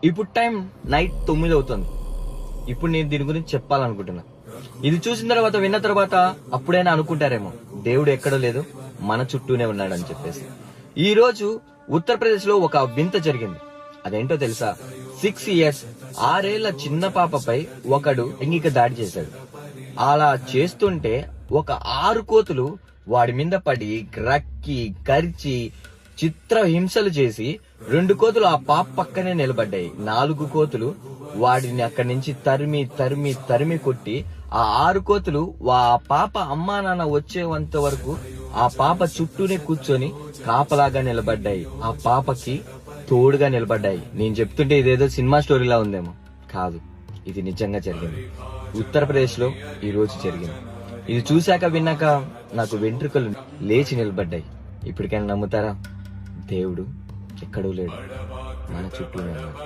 ఇప్పుడు time night 9 అవుతుంది. ఇప్పుడు నేను దీని గురించి చెప్పాలనుకుంటున్నా. ఇది చూసిన తర్వాత, విన్న తర్వాత అప్పుడైనా అనుకుంటారేమో, దేవుడు ఎక్కడో లేదు, మన చుట్టూనే ఉన్నాడని చెప్పేసి. ఈ రోజు ఉత్తరప్రదేశ్ లో ఒక వింత జరిగింది. అదేంటో తెలుసా? 6 years 6 ఏళ్ల చిన్న పాపపై ఒకడు లైంగిక దాడి చేశాడు. అలా చేస్తుంటే ఒక 6 కోతులు వాడి మీద పడి గ్రక్కి కరిచి చిత్ర హింసలు చేసి 2 కోతులు ఆ పాప పక్కనే నిలబడ్డాయి. 4 కోతులు వాడిని అక్కడి నుంచి తరిమి తరిమి తరిమి కొట్టి ఆ 6 కోతులు ఆ పాప అమ్మా నాన్న వచ్చేంత వరకు ఆ పాప చుట్టూనే కూర్చొని కాపలాగా నిలబడ్డాయి. ఆ పాపకి తోడుగా నిలబడ్డాయి. నేను చెప్తుంటే ఇదేదో సినిమా స్టోరీలా ఉందేమో, కాదు, ఇది నిజంగా జరిగింది. ఉత్తరప్రదేశ్ లో ఈ రోజు జరిగింది. ఇది చూశాక విన్నాక నాకు వెంట్రుకలు లేచి నిలబడ్డాయి. ఇప్పటికైనా నమ్ముతారా? దేవుడు ఎక్కడూ లేడు, మన చుట్టూనే ఉన్నాడు.